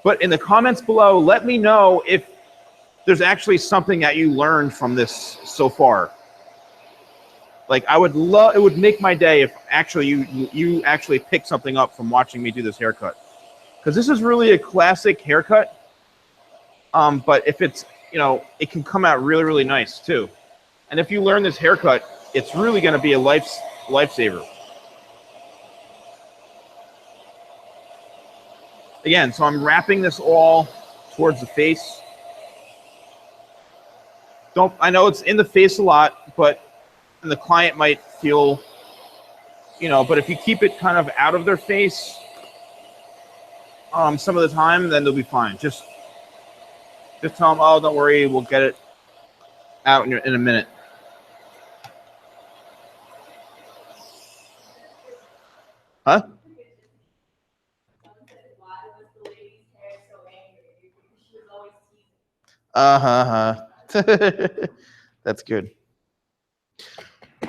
But in the comments below, let me know if there's actually something that you learned from this so far. Like, I would love, it would make my day if actually you actually pick something up from watching me do this haircut. Because this is really a classic haircut. But if it's, you know, it can come out really, really nice too. And if you learn this haircut, it's really going to be a lifesaver. Again, so I'm wrapping this all towards the face. I know it's in the face a lot, but and the client might feel, you know, but if you keep it kind of out of their face some of the time, then they'll be fine. Just tell them, oh, don't worry, we'll get it out in a minute. Huh? That's good.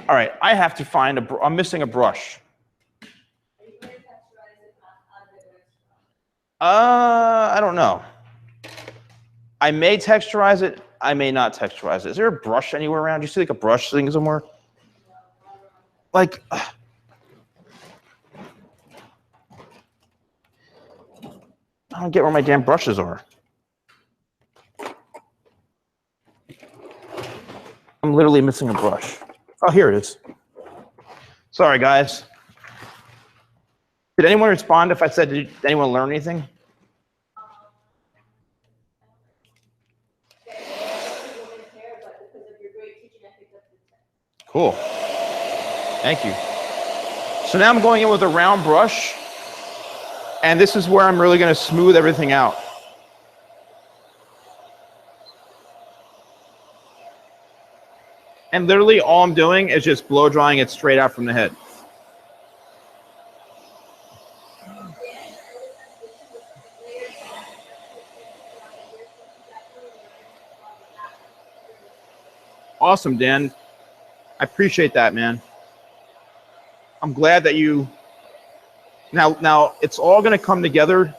All right, I have to find I'm missing a brush. I don't know. I may texturize it. I may not texturize it. Is there a brush anywhere around? Do you see like a brush thing somewhere? Like, I don't get where my damn brushes are. I'm literally missing a brush. Oh, here it is. Sorry, guys. Did anyone respond if I said, did anyone learn anything? Cool. Thank you. So now I'm going in with a round brush, and this is where I'm really going to smooth everything out. And literally all I'm doing is just blow drying it straight out from the head. Awesome, Dan. I appreciate that, man. I'm glad that you... Now it's all going to come together,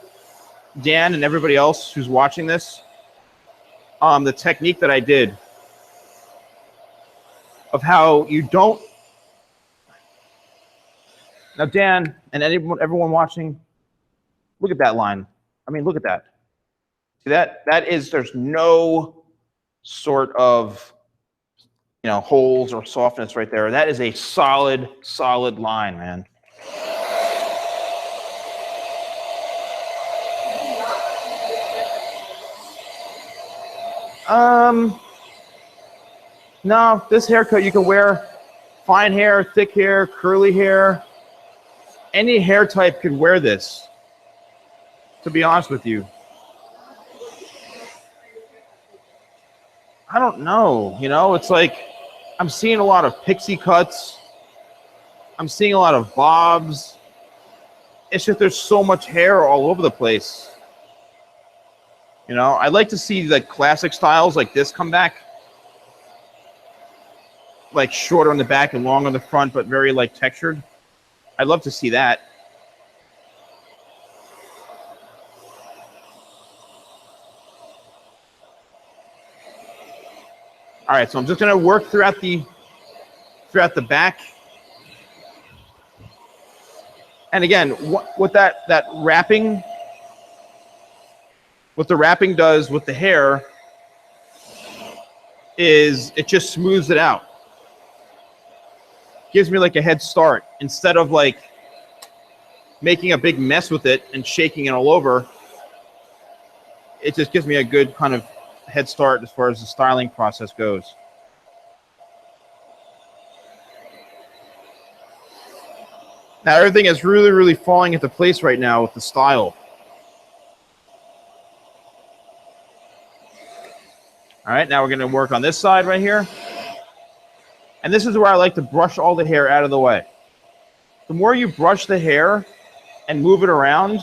Dan and everybody else who's watching this. The technique that I did of how you don't... Now, Dan and everyone watching, look at that line. I mean, look at that. See that? That is, there's no sort of, you know, holes or softness right there. That is a solid, solid line, man. No, this haircut you can wear fine hair, thick hair, curly hair. Any hair type could wear this, to be honest with you. I don't know, you know, it's like I'm seeing a lot of pixie cuts. I'm seeing a lot of bobs. It's just there's so much hair all over the place. You know, I'd like to see the classic styles like this come back. Like shorter on the back and long on the front, but very like textured. I'd love to see that. All right, so I'm just going to work throughout the back. And again, what that wrapping, what the wrapping does with the hair is it just smooths it out. Gives me like a head start instead of like making a big mess with it and shaking it all over. it just gives me a good kind of head start as far as the styling process goes. Now everything is really, really falling into place right now with the style. All right, now we're going to work on this side right here. And this is where I like to brush all the hair out of the way. The more you brush the hair and move it around,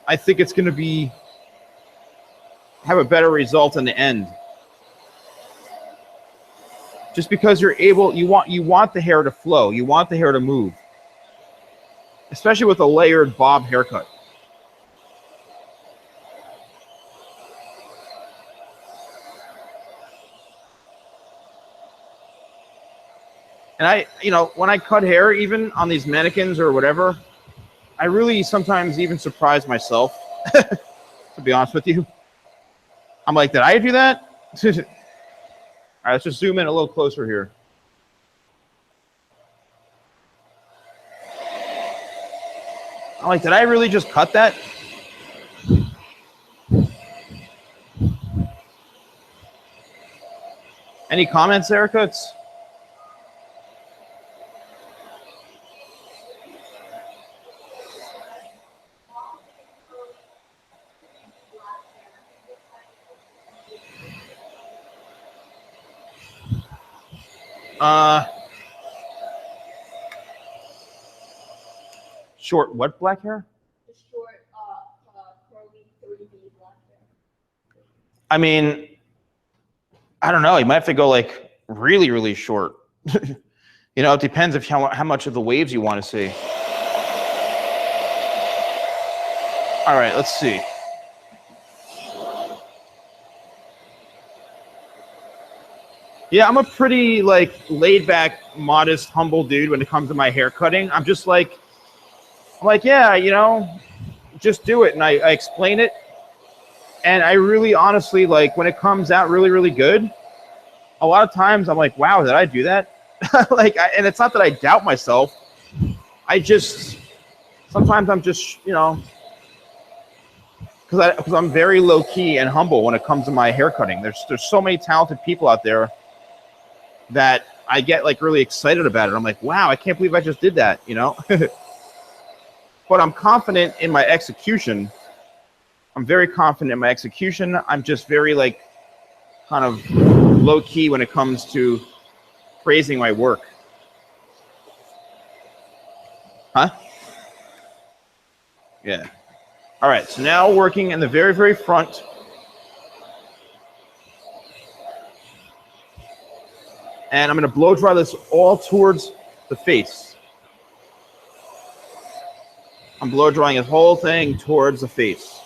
I think it's going to have a better result in the end. Just because you're able, you want the hair to flow, you want the hair to move. Especially with a layered bob haircut. And when I cut hair, even on these mannequins or whatever, I really sometimes even surprise myself, to be honest with you. I'm like, did I do that? All right, let's just zoom in a little closer here. I'm like, did I really just cut that? Any comments, Erica? It's short what black hair? The short, curly 3B black hair. I mean, I don't know. You might have to go like really, really short. It depends if how much of the waves you want to see. All right, let's see. Yeah, I'm a pretty laid back, modest, humble dude when it comes to my hair cutting. I'm just like, yeah, just do it. And I explain it. And I really honestly, when it comes out really, really good, a lot of times I'm like, wow, did I do that? And it's not that I doubt myself. Sometimes I'm just, because I'm very low key and humble when it comes to my hair cutting. There's so many talented people out there that I get really excited about it. I'm like, wow, I can't believe I just did that, But I'm confident in my execution. I'm very confident in my execution. I'm just very kind of low key when it comes to praising my work. Huh? Yeah. All right, so now working in the very, very front. And I'm going to blow dry this all towards the face. I'm blow drying this whole thing towards the face.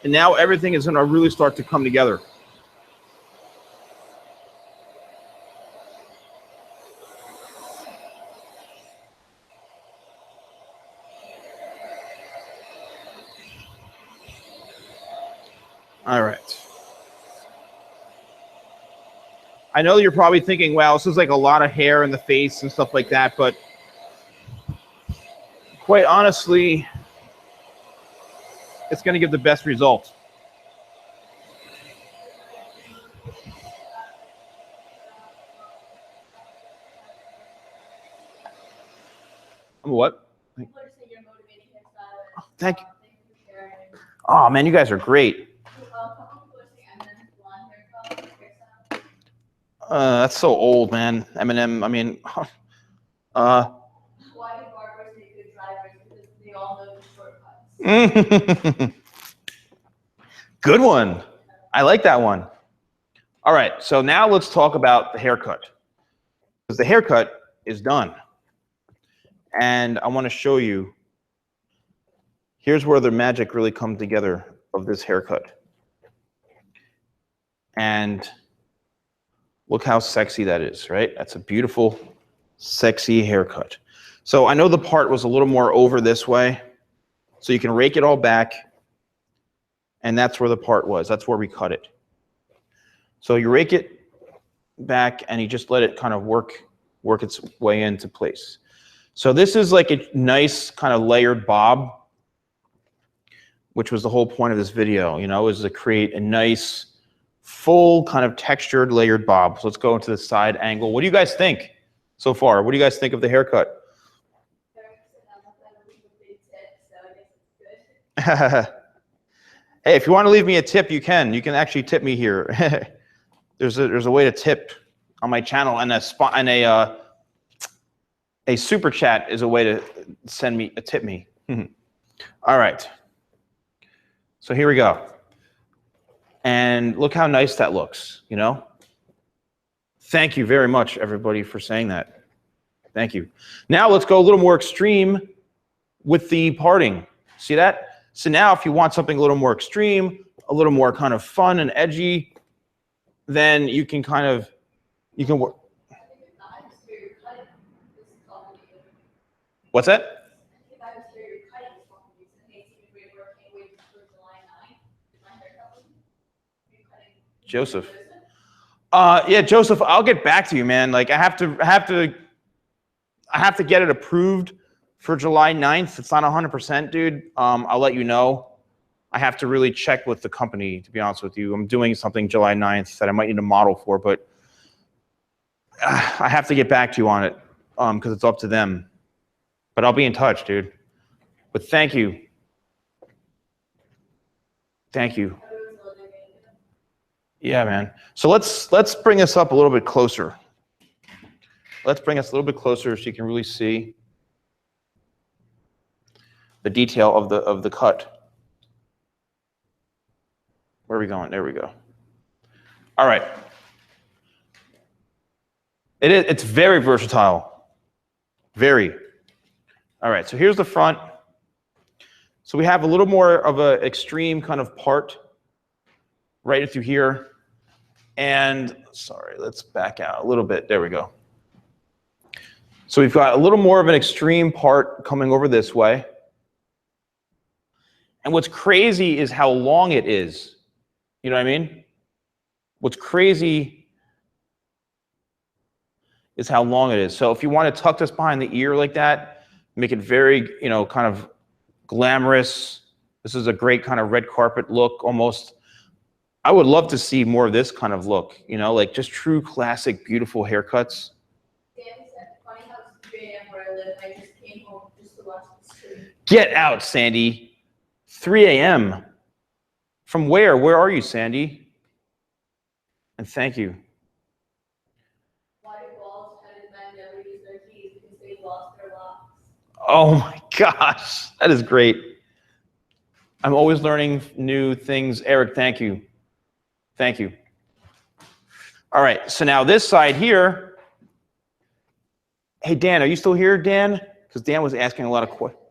And now everything is going to really start to come together. All right. I know you're probably thinking, wow, this is a lot of hair in the face and stuff like that, but quite honestly, it's going to give the best result. What? Oh, thank you. Oh, man, you guys are great. That's so old, man. Eminem, I mean, Why do barbers make good drivers? Because they all know the shortcuts. Good one. I like that one. All right, so now let's talk about the haircut. Because the haircut is done. And I want to show you, here's where the magic really comes together of this haircut. And look how sexy that is, right? That's a beautiful, sexy haircut. So I know the part was a little more over this way, so you can rake it all back, and that's where the part was. That's where we cut it. So you rake it back, and you just let it kind of work its way into place. So this is like a nice kind of layered bob, which was the whole point of this video, you know, is to create a nice, full kind of textured layered bob. So let's go into the side angle. What do you guys think so far? What do you guys think of the haircut? Hey, if you want to leave me a tip, you can. You can actually tip me here. There's a way to tip on my channel, and a super chat is a way to send me a tip me. All right. So here we go. And look how nice that looks, you know? Thank you very much, everybody, for saying that. Thank you. Now let's go a little more extreme with the parting. See that? So now if you want something a little more extreme, a little more kind of fun and edgy, then you can kind of, you can work. What's that? Joseph. Yeah, Joseph, I'll get back to you, man. Like I have to get it approved for July 9th. It's not 100%, dude. I'll let you know. I have to really check with the company, to be honest with you. I'm doing something July 9th that I might need a model for, but I have to get back to you on it because it's up to them. But I'll be in touch, dude. But thank you. Thank you. Yeah, man. So let's bring us up a little bit closer. Let's bring us a little bit closer so you can really see the detail of the cut. Where are we going? There we go. All right. It's very versatile. Very. All right, so here's the front. So we have a little more of an extreme kind of part right through here. And sorry, let's back out a little bit. There we go. So we've got a little more of an extreme part coming over this way. And what's crazy is how long it is. You know what I mean? What's crazy is how long it is. So if you want to tuck this behind the ear like that, make it very, you know, kind of glamorous. This is a great kind of red carpet look almost. I would love to see more of this kind of look, you know, like just true classic, beautiful haircuts. Funny how it's 3 a.m. where I live. I just came home just to watch the stream. Get out, Sandy. 3 a.m. From where? Where are you, Sandy? And thank you. Why do bald-headed men never use their keys? Because they lost their locks. Oh my gosh, that is great. I'm always learning new things. Eric, thank you. Thank you. All right, so now this side here. Hey, Dan, are you still here, Dan? Because Dan was asking a lot of questions.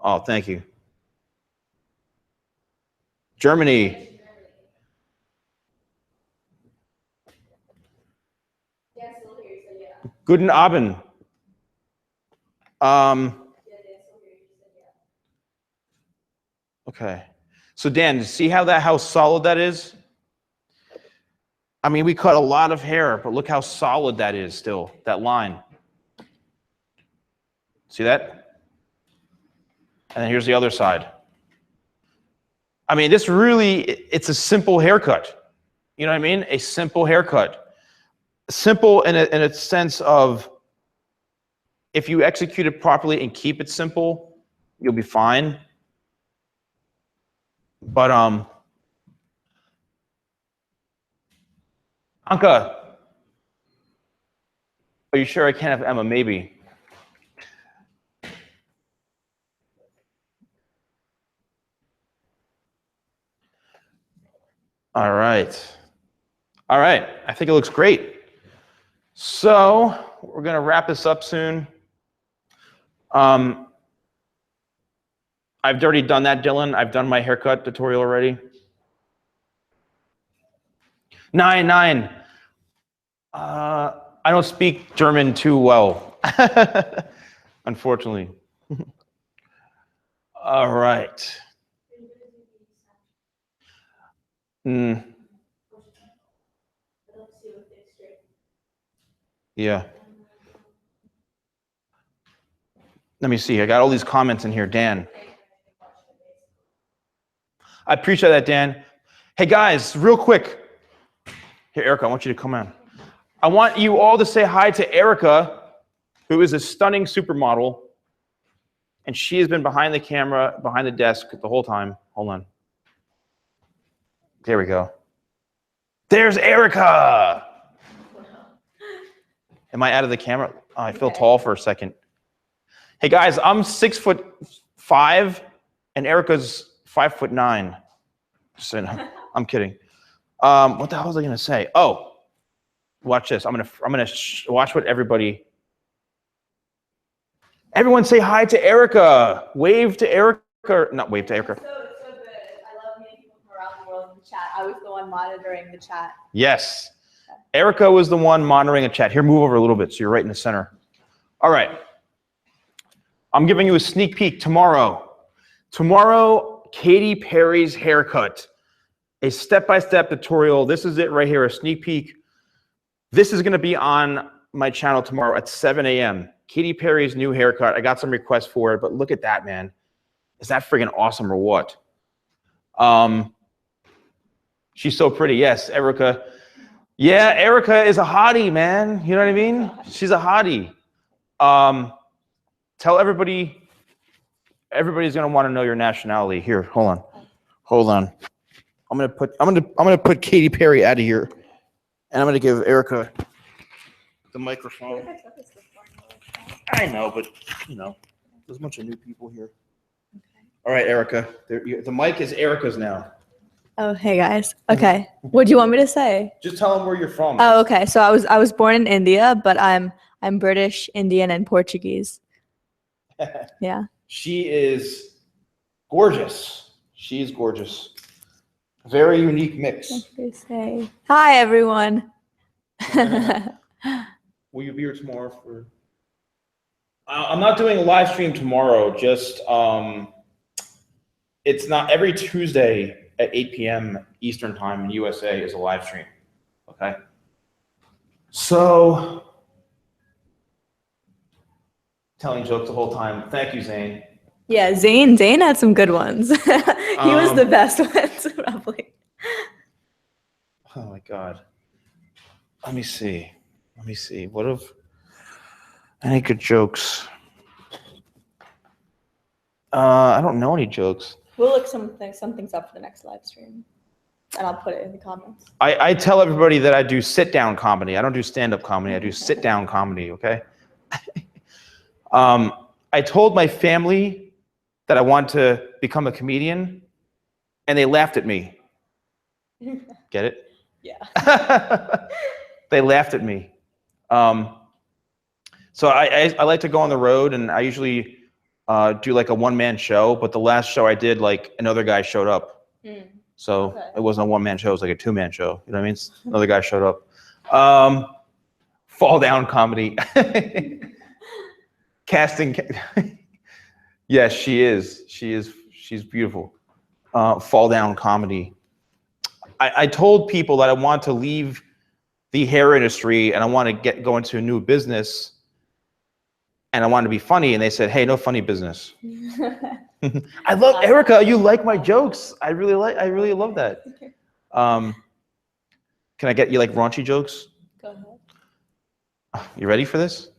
Oh, thank you. Germany. Guten Abend. Okay. So Dan, see how solid that is? I mean, we cut a lot of hair, but look how solid that is still, that line. See that? And then here's the other side. I mean, this really, it's a simple haircut. You know what I mean? A simple haircut. Simple in a sense of, if you execute it properly and keep it simple, you'll be fine. But, Anka, are you sure I can't have Emma? Maybe. All right. All right. I think it looks great. So we're going to wrap this up soon. I've already done that, Dylan. I've done my haircut tutorial already. 9. I don't speak German too well, unfortunately. All right. Yeah. Let me see. I got all these comments in here. Dan. I appreciate that, Dan. Hey, guys, real quick. Here, Erica, I want you to come in. I want you all to say hi to Erica, who is a stunning supermodel. And she has been behind the camera, behind the desk the whole time. Hold on. There we go. There's Erica. Am I out of the camera? Oh, I feel tall for a second. Hey guys, I'm 6'5", and Erica's 5'9". So, no, I'm kidding. What the hell was I gonna say? Oh, watch this. I'm gonna watch what everybody. Everyone say hi to Erica. Wave to Erica. Not wave to Erica. So good. I love meeting people from around the world in the chat. I was the one monitoring the chat. Yes. Erica was the one monitoring a chat. Here, move over a little bit so you're right in the center. All right. I'm giving you a sneak peek tomorrow. Tomorrow, Katy Perry's haircut. A step-by-step tutorial. This is it right here, a sneak peek. This is going to be on my channel tomorrow at 7 a.m. Katy Perry's new haircut. I got some requests for it, but look at that, man. Is that friggin' awesome or what? She's so pretty. Yes, Erica. Yeah, Erica is a hottie, man. You know what I mean? She's a hottie. Tell everybody, everybody's gonna want to know your nationality. Here, hold on. I'm gonna put Katy Perry out of here, and I'm gonna give Erica the microphone. I know, but you know, there's a bunch of new people here. Okay. All right, Erica. The mic is Erica's now. Oh, hey guys. Okay. What do you want me to say? Just tell them where you're from. Oh, okay. So I was born in India, but I'm British, Indian, and Portuguese. Yeah. She is gorgeous. She is gorgeous. Very unique mix. What do they say? Hi, everyone. Will you be here tomorrow for? I'm not doing a live stream tomorrow. Just it's not every Tuesday at 8 p.m. Eastern time in USA is a live stream. Okay. So telling jokes the whole time. Thank you, Zane. Yeah, Zane had some good ones. He was the best ones, probably. Oh my God. Let me see. What if any good jokes? I don't know any jokes. We'll look some things up for the next live stream, and I'll put it in the comments. I tell everybody that I do sit-down comedy. I don't do stand-up comedy. I do sit-down comedy, okay? I told my family that I wanted to become a comedian, and they laughed at me. Get it? Yeah. They laughed at me. So I like to go on the road, and I usually do like a one-man show, but the last show I did, like another guy showed up. So okay. It wasn't a one-man show, it was like a two-man show. You know what I mean? Another guy showed up. Fall down comedy. Casting. Yes, she is. She's beautiful. Fall down comedy. I told people that I want to leave the hair industry and I want to go into a new business. And I wanted to be funny, and they said, "Hey, no funny business." I love Erica. You like my jokes? I really love that. Can I get you like raunchy jokes? Go ahead. You ready for this?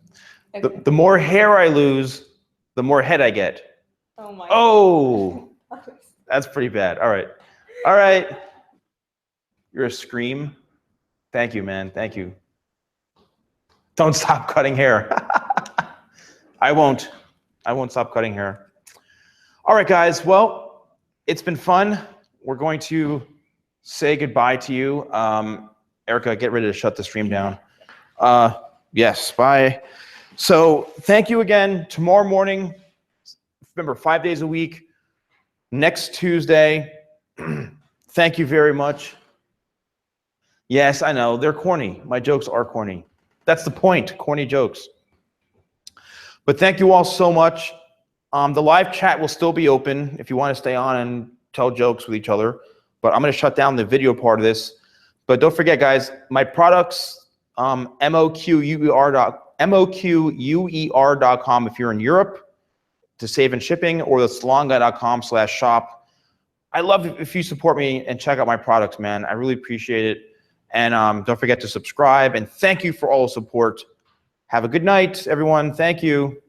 Okay. The more hair I lose, the more head I get. Oh my. Oh, that's pretty bad. All right. You're a scream. Thank you, man. Thank you. Don't stop cutting hair. I won't stop cutting hair. All right, guys. Well, it's been fun. We're going to say goodbye to you. Erica, get ready to shut the stream down. Yes, bye. So thank you again. Tomorrow morning, remember, 5 days a week. Next Tuesday. Thank you very much. Yes, I know. They're corny. My jokes are corny. That's the point. Corny jokes. But thank you all so much. The live chat will still be open if you want to stay on and tell jokes with each other. But I'm going to shut down the video part of this. But don't forget, guys, my products, moquer.com if you're in Europe to save in shipping, or thesalonguy.com/shop. I love if you support me and check out my products, man. I really appreciate it. And don't forget to subscribe. And thank you for all the support. Have a good night, everyone. Thank you.